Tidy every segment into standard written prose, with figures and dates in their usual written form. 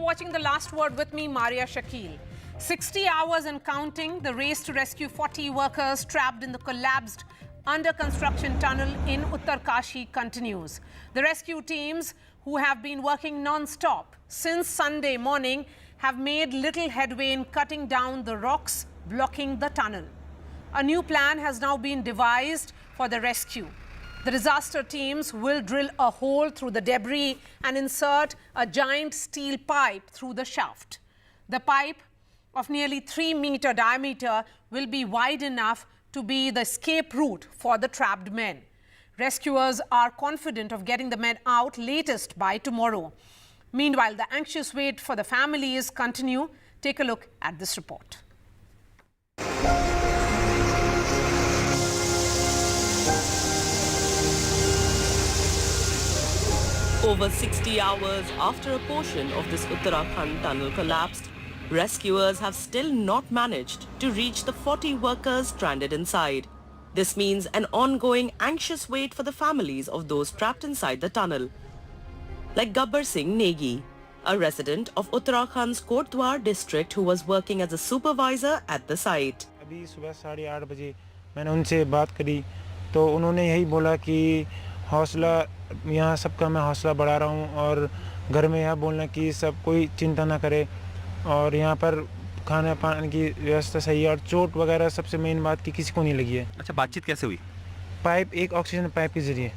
watching The Last Word with me, Maria Shakil. 60 hours and counting, the race to rescue 40 workers trapped in the collapsed under-construction tunnel in Uttarkashi continues. The rescue teams, who have been working non-stop since Sunday morning, have made little headway in cutting down the rocks blocking the tunnel. A new plan has now been devised for the rescue. The disaster teams will drill a hole through the debris and insert a giant steel pipe through the shaft. The pipe, of nearly 3-meter diameter, will be wide enough to be the escape route for the trapped men. Rescuers are confident of getting the men out latest by tomorrow. Meanwhile, the anxious wait for the families continue. Take a look at this report. Over 60 hours after a portion of this Uttarakhand tunnel collapsed, rescuers have still not managed to reach the 40 workers stranded inside. This means an ongoing anxious wait for the families of those trapped inside the tunnel. Like Gabbar Singh Negi, a resident of Uttarakhand's Kotdwar district who was working as a supervisor at the site. अभी सुबह 8:30 बजे मैंने उनसे बात करी तो उन्होंने यही बोला कि हौसला यहाँ सबका मैं हौसला बढ़ा रहा हूँ और घर में यह बोलना कि सब कोई चिंता ना करे और यहाँ पर खाना पानी की व्यवस्था सही है और चोट वगैरह सबसे मेन बात कि किसी को नहीं लगी है। अच्छा, बातचीत कैसे हुई? पाइप एक ऑक्सीजन पाइप के जरिए।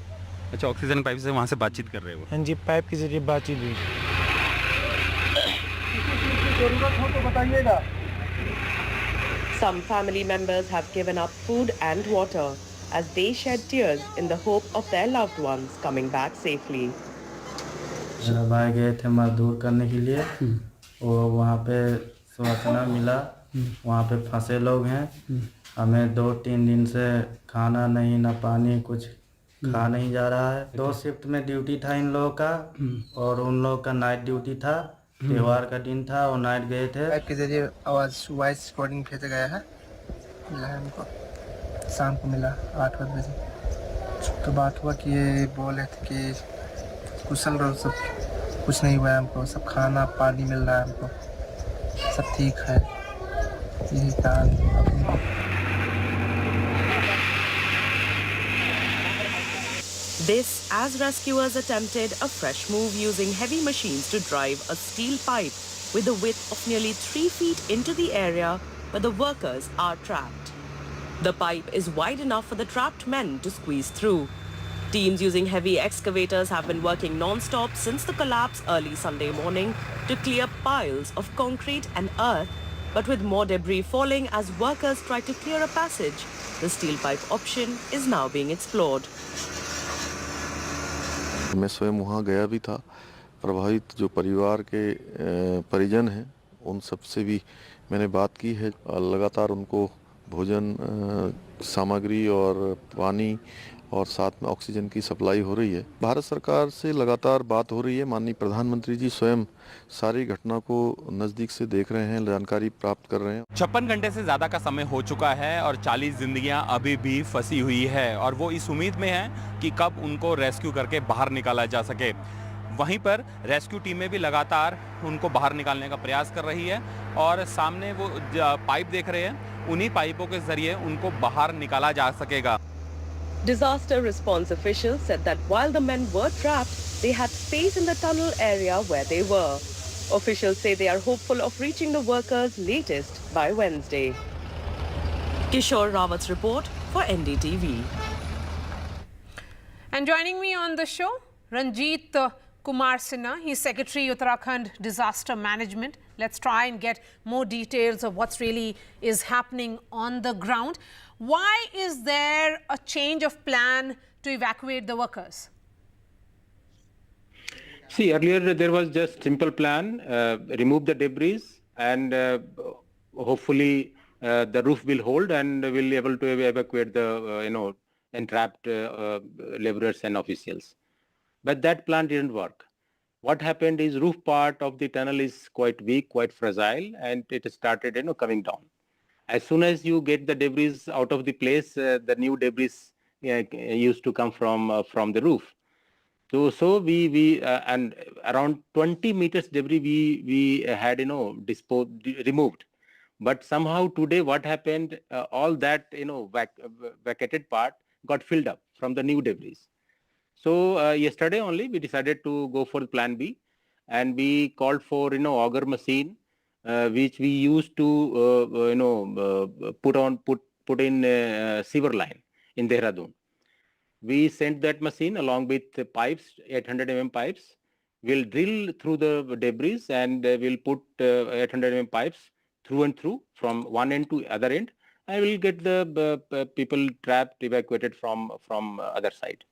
अच्छा, ऑक्सीजन पाइप से वहाँ से बातचीत कर रहे हो? हाँ जी, पाइप के जरिए बातचीत हुई। जरूरत हो तो बताइएगा। Some family members have given up food and water as they shed tears in the hope of their loved ones coming back safely. मेरा भाई गए थे मजदूर करने के लिए, वो वहाँ पे सूचना मिला, वहाँ पे फंसे लोग हैं। हमें 2-3 दिन से खाना नहीं ना पानी कुछ खा नहीं जा रहा है। 2 शिफ्ट में ड्यूटी था इन लोगों का और उन लोगों का नाइट ड्यूटी था। त्योहार का दिन था और नाइट गए थे। ऐप के जरिए आवाज़ वॉइस रिकॉर्डिंग भेजा गया है, मिला है हमको, शाम को मिला 8 बजे। तो बात हुआ कि ये बोले थे कि कुशल रहो, सब कुछ नहीं हुआ है हमको, सब खाना पानी मिल रहा है हमको, सब ठीक है। यही कहा। This as rescuers attempted a fresh move using heavy machines to drive a steel pipe with a width of nearly 3 feet into the area where the workers are trapped. The pipe is wide enough for the trapped men to squeeze through. Teams using heavy excavators have been working non-stop since the collapse early Sunday morning to clear piles of concrete and earth, but with more debris falling as workers try to clear a passage, the steel pipe option is now being explored. मैं स्वयं वहाँ गया भी था। प्रभावित जो परिवार के परिजन हैं उन सब से भी मैंने बात की है। लगातार उनको भोजन सामग्री और पानी और साथ में ऑक्सीजन की सप्लाई हो रही है। भारत सरकार से लगातार बात हो रही है। माननीय प्रधानमंत्री जी स्वयं सारी घटना को नज़दीक से देख रहे हैं, जानकारी प्राप्त कर रहे हैं। 56 घंटे से ज़्यादा का समय हो चुका है और 40 जिंदगियां अभी भी फंसी हुई है और वो इस उम्मीद में हैं कि कब उनको रेस्क्यू करके बाहर निकाला जा सके। वहीं पर रेस्क्यू टीमें भी लगातार उनको बाहर निकालने का प्रयास कर रही है और सामने वो पाइप देख रहे हैं, उन्हीं पाइपों के जरिए उनको बाहर निकाला जा सकेगा। Disaster response officials said that while the men were trapped, they had space in the tunnel area where they were. Officials say they are hopeful of reaching the workers latest by Wednesday. Kishore Rawat's report for NDTV. And joining me on the show, Ranjit Kumar Sinha. He's Secretary Uttarakhand Disaster Management. Let's try and get more details of what's really is happening on the ground. Why is there a change of plan to evacuate the workers? See, earlier there was just simple plan, remove the debris and hopefully the roof will hold and we'll be able to evacuate the, entrapped laborers and officials. But that plan didn't work. What happened is roof part of the tunnel is quite weak, quite fragile, and it started, coming down. As soon as you get the debris out of the place, the new debris used to come from the roof. So we and around 20 meters debris we had removed, but somehow today what happened? All that vacated part got filled up from the new debris. So yesterday only we decided to go for plan B, and we called for auger machine, which we used to put in sewer line in Dehradun. We sent that machine along with the pipes, 800 mm pipes. We'll drill through the debris and we'll put 800 mm pipes through and through from one end to other end, and we'll get the people trapped, evacuated from other side.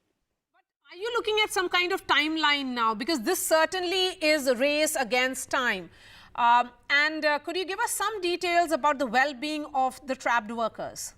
Are you looking at some kind of timeline now? Because this certainly is a race against time. Could you give us some details about the well-being of the trapped workers?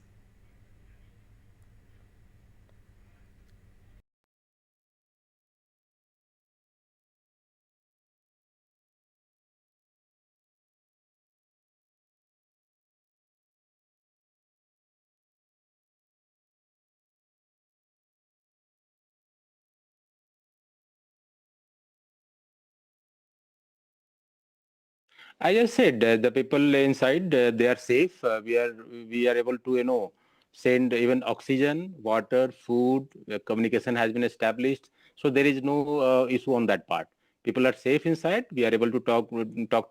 I just said the people inside they are safe. We are able to send even oxygen, water, food. Communication has been established, so there is no issue on that part. People are safe inside. We are able to talk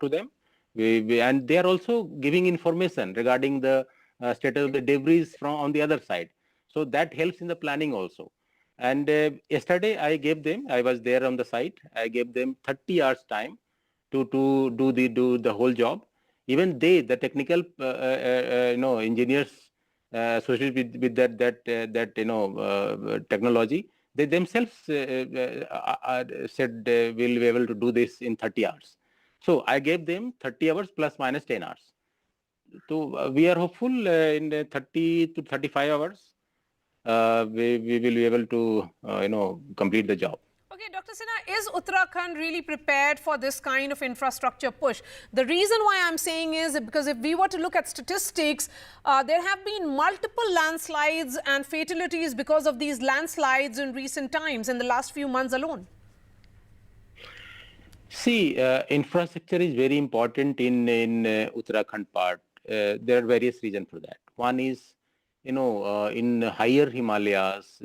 to them. And they are also giving information regarding the status of the debris from on the other side. So that helps in the planning also. And yesterday I was there on the site. I gave them 30 hours time to do the whole job. Even the technical engineers associated with that technology, they themselves said they will be able to do this in 30 hours. So I gave them 30 hours plus minus 10 hours. So we are hopeful in 30 to 35 hours we will be able to complete the job. Okay, Dr. Sinha, is Uttarakhand really prepared for this kind of infrastructure push? The reason why I'm saying is because if we were to look at statistics, there have been multiple landslides and fatalities because of these landslides in recent times, in the last few months alone. See, infrastructure is very important in Uttarakhand part. There are various reasons for that. One is, in higher Himalayas,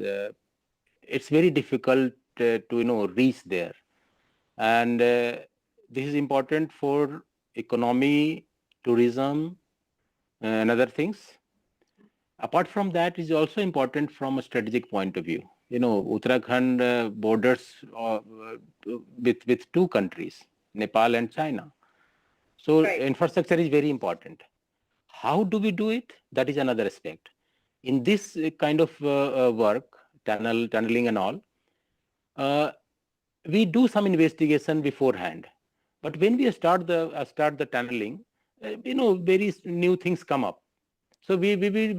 it's very difficult to reach there, and this is important for economy, tourism, and other things. Apart from that, is also important from a strategic point of view. Uttarakhand borders with two countries, Nepal and China. So infrastructure is very important. How do we do it? That is another aspect. In this kind of work, tunneling and all, we do some investigation beforehand. But when we start the tunneling, very new things come up. So we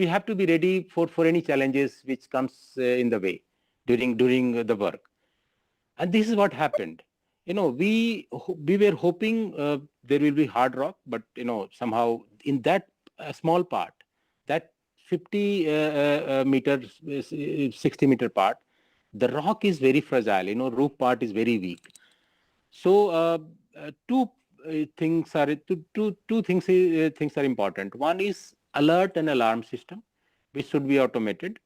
have to be ready for any challenges which comes in the way during the work. And this is what happened. We were hoping there will be hard rock, but somehow in that small part, that 50 meters, 60 meter part, the rock is very fragile. Roof part is very weak. So two things are important. One is alert and alarm system, which should be automated.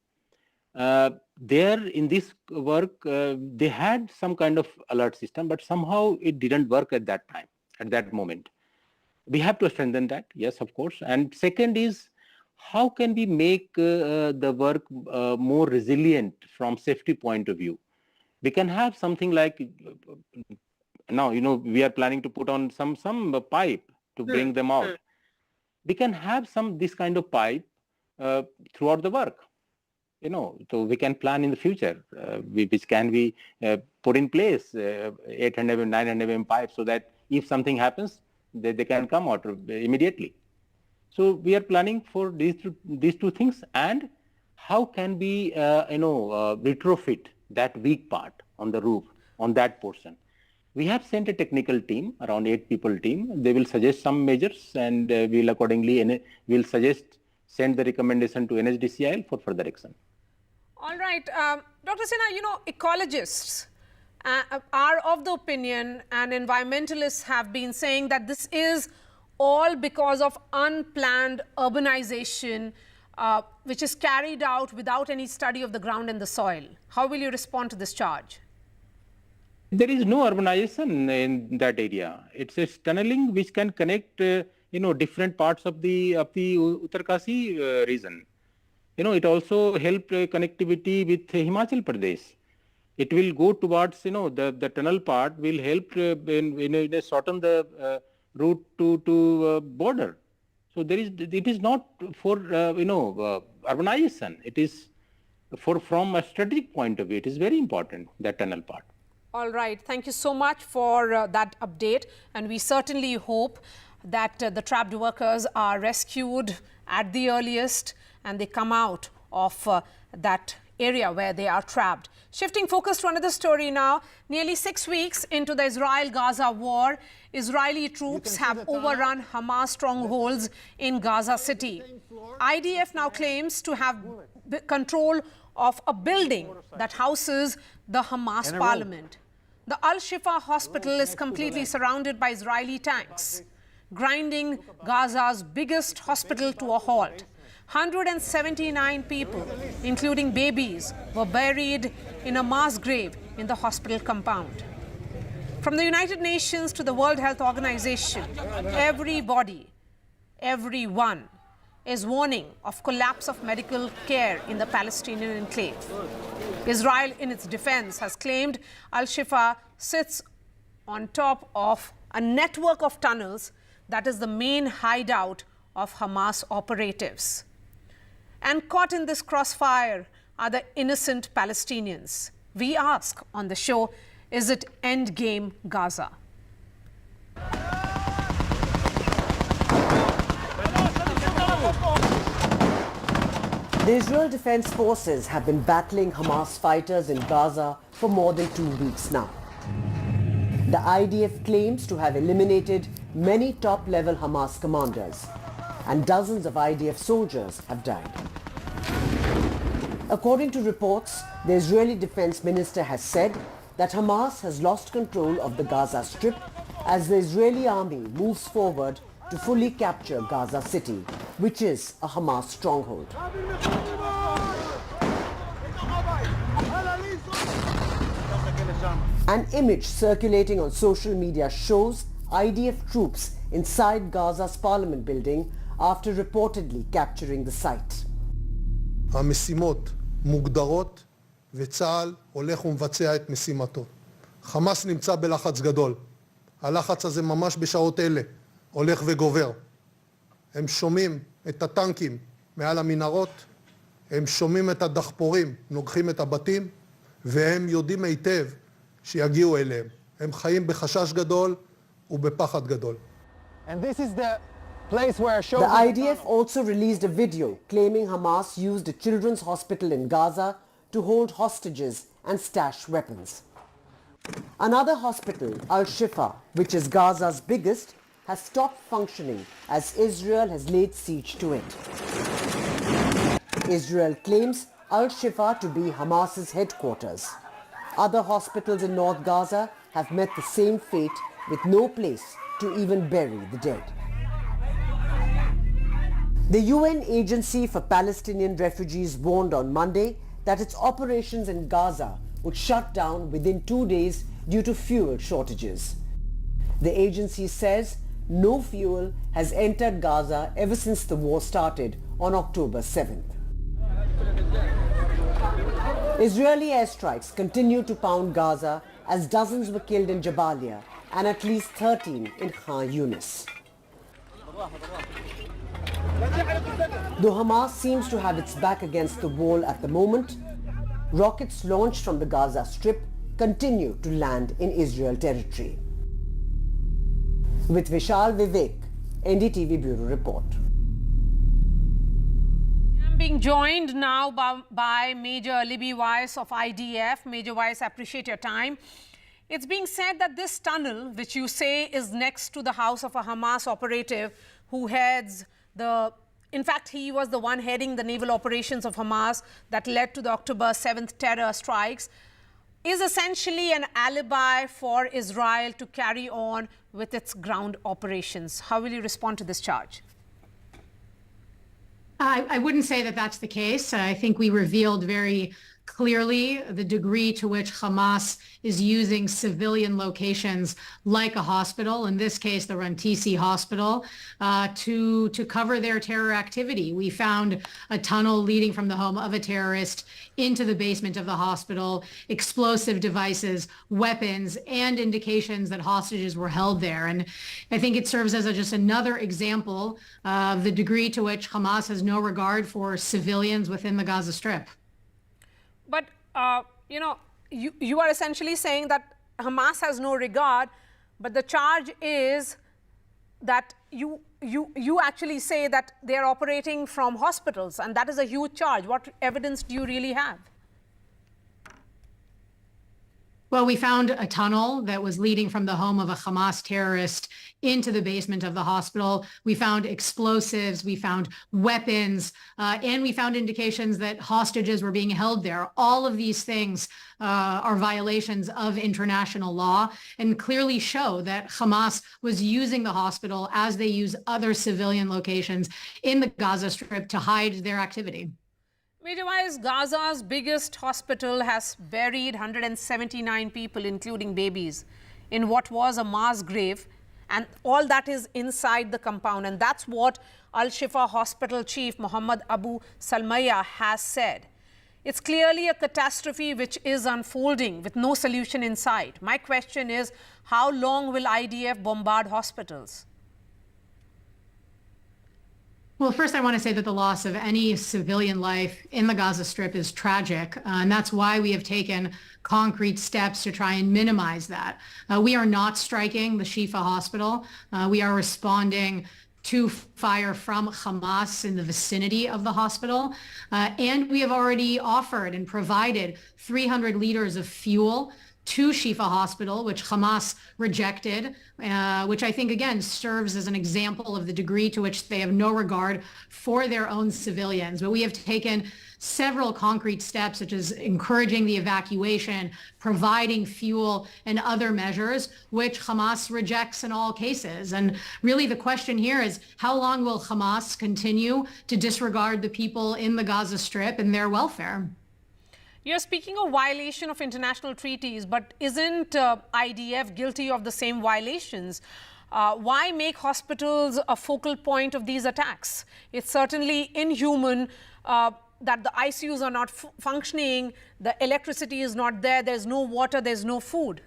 There in this work, they had some kind of alert system, but somehow it didn't work at that time, at that moment. We have to strengthen that, yes, of course. And second is, how can we make the work more resilient from safety point of view? We can have something like, now, we are planning to put on some pipe to bring them out. We can have this kind of pipe throughout the work. So we can plan in the future, which can be put in place, 800 mm, 900 mm pipes, so that if something happens, they can come out immediately. So we are planning for these two things, and how can we retrofit that weak part on the roof, on that portion. We have sent a technical team, around 8 people team. They will suggest some measures, and we'll accordingly send the recommendation to NHDCIL for further action. All right, Dr. Sinha, ecologists, are of the opinion, and environmentalists have been saying, that this is all because of unplanned urbanization, which is carried out without any study of the ground and the soil. How will you respond to this charge? There is no urbanization in that area. It's a tunneling which can connect, different parts of the Uttarkashi region. It also helped connectivity with Himachal Pradesh. It will go towards, the tunnel part will help shorten the route to border. So it is not for, urbanization. It is from a strategic point of view. It is very important, that tunnel part. All right. Thank you so much for that update. And we certainly hope that the trapped workers are rescued at the earliest and they come out of that area where they are trapped. Shifting focus to another story now. Nearly 6 weeks into the Israel-Gaza war, Israeli troops have overrun Hamas strongholds in Gaza City. IDF now claims to have control of a building that houses the Hamas parliament. The Al-Shifa hospital is completely surrounded by Israeli tanks, grinding Gaza's biggest hospital to a halt. 179 people, including babies, were buried in a mass grave in the hospital compound. From the United Nations to the World Health Organization, everybody, everyone, is warning of collapse of medical care in the Palestinian enclave. Israel, in its defense, has claimed Al-Shifa sits on top of a network of tunnels that is the main hideout of Hamas operatives. And caught in this crossfire are the innocent Palestinians. We ask on the show, is it endgame Gaza? The Israel Defense Forces have been battling Hamas fighters in Gaza for more than 2 weeks now. The IDF claims to have eliminated many top-level Hamas commanders, and dozens of IDF soldiers have died. According to reports, the Israeli Defense Minister has said that Hamas has lost control of the Gaza Strip as the Israeli army moves forward to fully capture Gaza City, which is a Hamas stronghold. An image circulating on social media shows IDF troops inside Gaza's parliament building after reportedly capturing the site. המשימות מוגדרות וצה"ל הולך ומבצע את משימתו. חמאס נמצא בלחץ גדול. הלחץ הזה ממש בשעות אלה הולך וגובר. הם שומעים את הטנקים מעל המנהרות, הם שומעים את הדחפורים נוגחים את הבתים, והם יודעים היטב שיגיעו אליהם. הם חיים בחשש גדול ובפחד גדול. And this is the IDF also released a video claiming Hamas used a children's hospital in Gaza to hold hostages and stash weapons. Another hospital, Al-Shifa, which is Gaza's biggest, has stopped functioning as Israel has laid siege to it. Israel claims Al-Shifa to be Hamas's headquarters. Other hospitals in North Gaza have met the same fate with no place to even bury the dead. The UN Agency for Palestinian Refugees warned on Monday that its operations in Gaza would shut down within 2 days due to fuel shortages. The agency says no fuel has entered Gaza ever since the war started on October 7th. Israeli airstrikes continue to pound Gaza as dozens were killed in Jabalia and at least 13 in Khan Yunis. Though Hamas seems to have its back against the wall at the moment, rockets launched from the Gaza Strip continue to land in Israel territory. With Vishal Vivek, NDTV Bureau Report. I'm being joined now by Major Libby Weiss of IDF. Major Weiss, I appreciate your time. It's being said that this tunnel, which you say is next to the house of a Hamas operative who heads the... In fact, he was the one heading the naval operations of Hamas that led to the October 7th terror strikes. is essentially an alibi for Israel to carry on with its ground operations. How will you respond to this charge? I wouldn't say that that's the case. I think we revealed very clearly the degree to which Hamas is using civilian locations like a hospital, in this case the Rantisi hospital, to cover their terror activity. We found a tunnel leading from the home of a terrorist into the basement of the hospital, explosive devices, weapons, and indications that hostages were held there. And I think it serves as just another example of the degree to which Hamas has no regard for civilians within the Gaza Strip. But, you are essentially saying that Hamas has no regard, but the charge is that you actually say that they are operating from hospitals, and that is a huge charge. What evidence do you really have? Well, we found a tunnel that was leading from the home of a Hamas terrorist into the basement of the hospital. We found explosives, we found weapons, and we found indications that hostages were being held there. All of these things are violations of international law and clearly show that Hamas was using the hospital as they use other civilian locations in the Gaza Strip to hide their activity. Major Wise, Gaza's biggest hospital has buried 179 people, including babies, in what was a mass grave, and all that is inside the compound. And that's what Al-Shifa Hospital Chief Mohammed Abu Salmaya has said. It's clearly a catastrophe which is unfolding with no solution in sight. My question is, how long will IDF bombard hospitals? Well, first, I want to say that the loss of any civilian life in the Gaza Strip is tragic, and that's why we have taken concrete steps to try and minimize that. We are not striking the Shifa hospital. We are responding to fire from Hamas in the vicinity of the hospital. And we have already offered and provided 300 liters of fuel to Shifa Hospital, which Hamas rejected, which I think, again, serves as an example of the degree to which they have no regard for their own civilians. But we have taken several concrete steps, such as encouraging the evacuation, providing fuel, and other measures, which Hamas rejects in all cases. And really the question here is, how long will Hamas continue to disregard the people in the Gaza Strip and their welfare? You're speaking of violation of international treaties, but isn't IDF guilty of the same violations? Why make hospitals a focal point of these attacks? It's certainly inhuman that the ICUs are not functioning, the electricity is not there, there's no water, there's no food.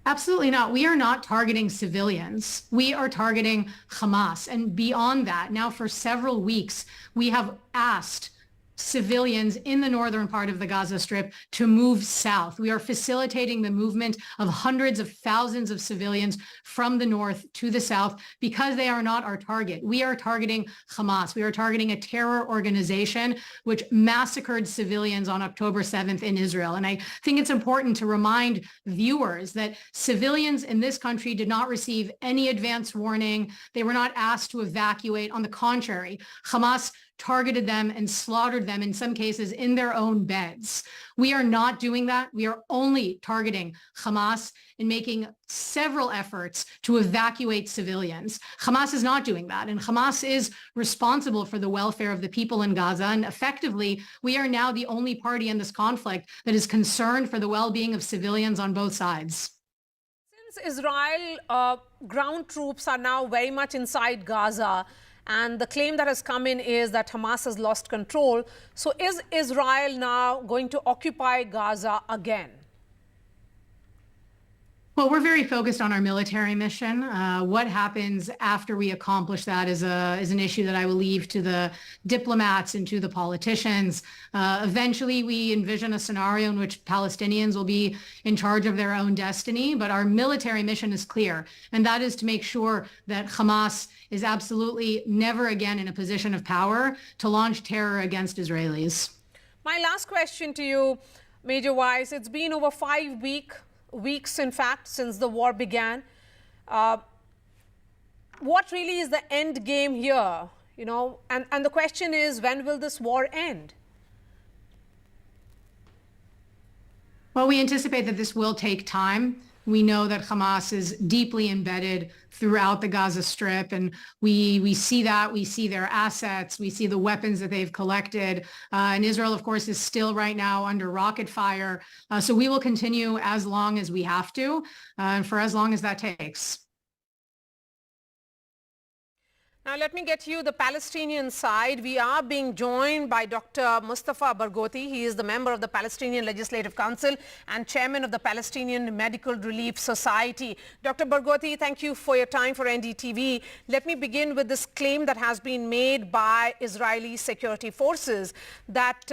Absolutely not. We are not targeting civilians. We are targeting Hamas. And beyond that, now for several weeks, we have asked civilians in the northern part of the Gaza Strip to move south. We are facilitating the movement of hundreds of thousands of civilians from the north to the south because they are not our target. We are targeting Hamas. We are targeting a terror organization which massacred civilians on October 7th in Israel. And I think it's important to remind viewers that civilians in this country did not receive any advance warning. They were not asked to evacuate. On the contrary, Hamas targeted them and slaughtered them, in some cases, in their own beds. We are not doing that. We are only targeting Hamas and making several efforts to evacuate civilians. Hamas is not doing that, and Hamas is responsible for the welfare of the people in Gaza, and effectively, we are now the only party in this conflict that is concerned for the well-being of civilians on both sides. Since Israel ground troops are now very much inside Gaza, and the claim that has come in is that Hamas has lost control. So is Israel now going to occupy Gaza again? Well, we're very focused on our military mission. What happens after we accomplish that is an issue that I will leave to the diplomats and to the politicians. Eventually, we envision a scenario in which Palestinians will be in charge of their own destiny, but our military mission is clear, and that is to make sure that Hamas is absolutely never again in a position of power to launch terror against Israelis. My last question to you, Major Wise, it's been over 5 weeks, in fact, since the war began. What really is the end game here? And the question is, when will this war end? Well, we anticipate that this will take time. We know that Hamas is deeply embedded throughout the Gaza Strip, and we see that. We see their assets. We see the weapons that they've collected. And Israel, of course, is still right now under rocket fire. So we will continue as long as we have to, and for as long as that takes. Now, let me get you the Palestinian side. We are being joined by Dr. Mustafa Barghouti. He is the member of the Palestinian Legislative Council and chairman of the Palestinian Medical Relief Society. Dr. Barghouti, thank you for your time for NDTV. Let me begin with this claim that has been made by Israeli security forces that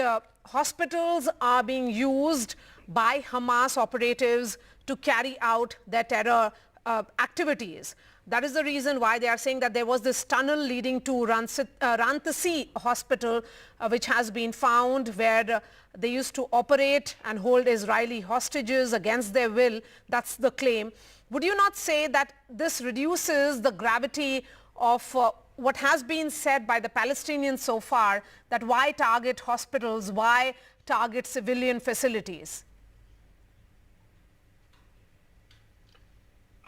hospitals are being used by Hamas operatives to carry out their terror activities. That is the reason why they are saying that there was this tunnel leading to Rantasi Hospital, which has been found, where they used to operate and hold Israeli hostages against their will. That's the claim. Would you not say that this reduces the gravity of what has been said by the Palestinians so far, that why target hospitals, why target civilian facilities?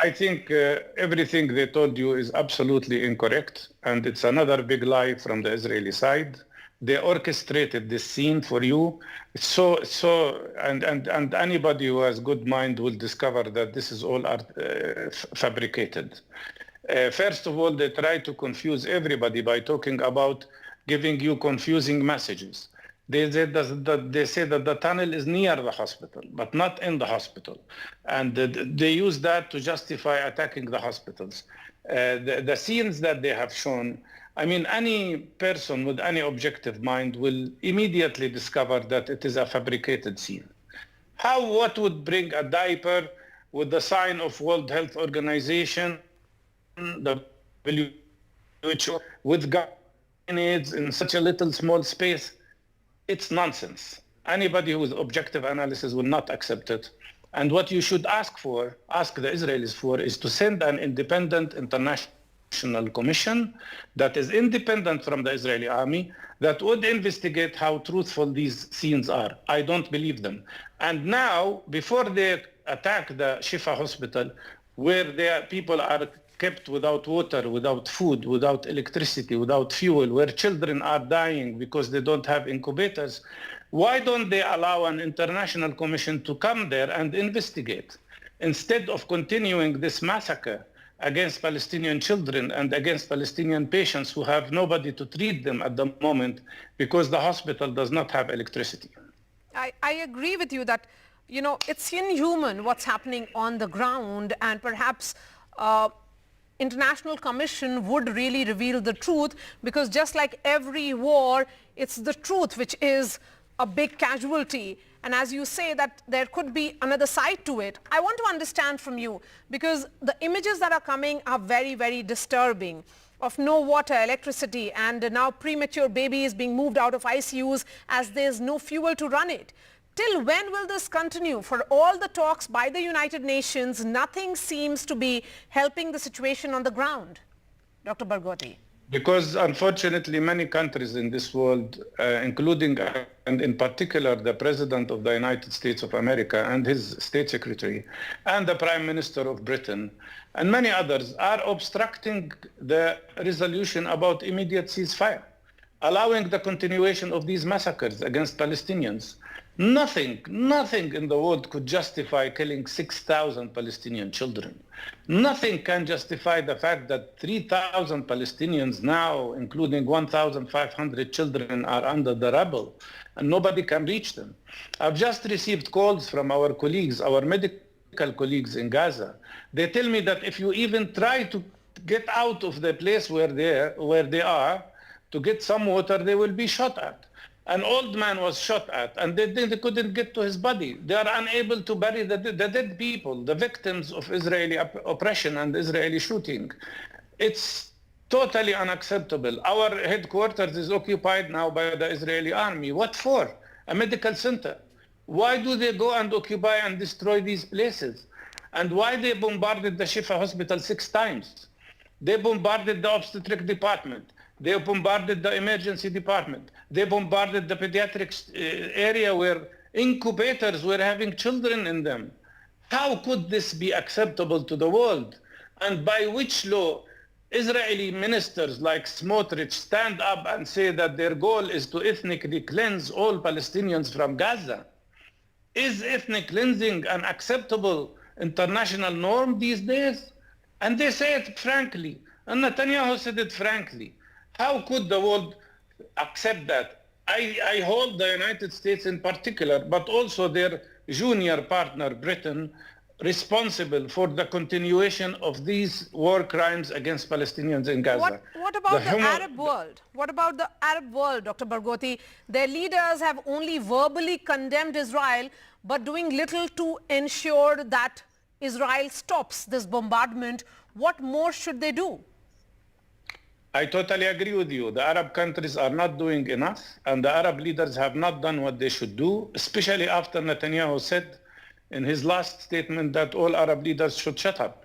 I think everything they told you is absolutely incorrect, and it's another big lie from the Israeli side. They orchestrated this scene for you. And anybody who has good mind will discover that this is all fabricated. First of all, they try to confuse everybody by talking about giving you confusing messages. They say that the tunnel is near the hospital, but not in the hospital. And they use that to justify attacking the hospitals. The scenes that they have shown, I mean, any person with any objective mind will immediately discover that it is a fabricated scene. What would bring a diaper with the sign of World Health Organization, the WHO, with grenades in such a little small space? It's nonsense. Anybody with objective analysis will not accept it. And what you should ask the Israelis for, is to send an independent international commission that is independent from the Israeli army, that would investigate how truthful these scenes are. I don't believe them. And now, before they attack the Shifa hospital, where their people are kept without water, without food, without electricity, without fuel, where children are dying because they don't have incubators, why don't they allow an international commission to come there and investigate, instead of continuing this massacre against Palestinian children and against Palestinian patients who have nobody to treat them at the moment because the hospital does not have electricity? I agree with you that, you know, it's inhuman what's happening on the ground, and perhaps international commission would really reveal the truth, because just like every war, it's the truth which is a big casualty. And as you say that there could be another side to it, I want to understand from you, because the images that are coming are very, very disturbing, of no water, electricity, and now premature babies being moved out of ICUs as there's no fuel to run it. Till when will this continue? For all the talks by the United Nations, nothing seems to be helping the situation on the ground. Dr. Barghouti. Because unfortunately, many countries in this world, including and in particular the President of the United States of America and his State Secretary and the Prime Minister of Britain and many others, are obstructing the resolution about immediate ceasefire, allowing the continuation of these massacres against Palestinians. Nothing in the world could justify killing 6,000 Palestinian children. Nothing can justify the fact that 3,000 Palestinians now, including 1,500 children, are under the rubble, and nobody can reach them. I've just received calls from our colleagues, our medical colleagues in Gaza. They tell me that if you even try to get out of the place where they are, to get some water, they will be shot at. An old man was shot at, and they couldn't get to his body. They are unable to bury the dead people, the victims of Israeli oppression and Israeli shooting. It's totally unacceptable. Our headquarters is occupied now by the Israeli army. What for? A medical center. Why do they go and occupy and destroy these places? And why they bombarded the Shifa hospital 6 times? They bombarded the obstetric department. They bombarded the emergency department. They bombarded the pediatrics area where Incubators were having children in them. How could this be acceptable to the world? And by which law Israeli ministers like Smotrich stand up and say that their goal is to ethnically cleanse all Palestinians from Gaza? Is ethnic cleansing an acceptable international norm these days? And they say it frankly. And Netanyahu said it frankly. How could the world accept that? I hold the United States in particular, but also their junior partner, Britain, responsible for the continuation of these war crimes against Palestinians in Gaza. What about the Arab world? What about the Arab world, Dr. Barghouti? Their leaders have only verbally condemned Israel, but doing little to ensure that Israel stops this bombardment. What more should they do? I totally agree with you. The Arab countries are not doing enough, and the Arab leaders have not done what they should do, especially after Netanyahu said in his last statement that all Arab leaders should shut up.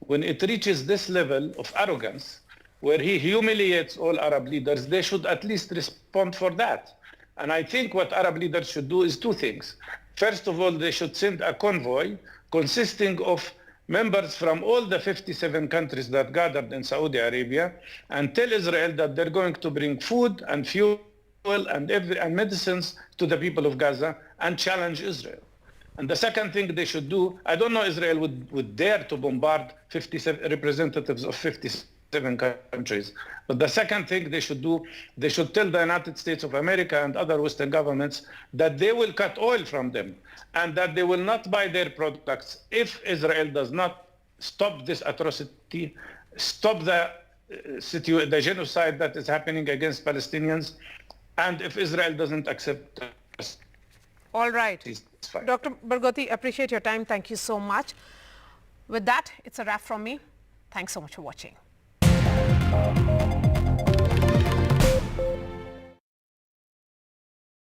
When it reaches this level of arrogance, where he humiliates all Arab leaders, they should at least respond for that. And I think what Arab leaders should do is two things. First of all, they should send a convoy consisting of members from all the 57 countries that gathered in Saudi Arabia and tell Israel that they're going to bring food and fuel and medicines to the people of Gaza and challenge Israel. And the second thing they should do, I don't know Israel would dare to bombard 57 representatives of 57 countries. But the second thing they should do, they should tell the United States of America and other Western governments that they will cut oil from them and that they will not buy their products if Israel does not stop this atrocity, stop the genocide that is happening against Palestinians, and if Israel doesn't accept us. All right. Dr. Barghouti, appreciate your time. Thank you so much. With that, it's a wrap from me. Thanks so much for watching.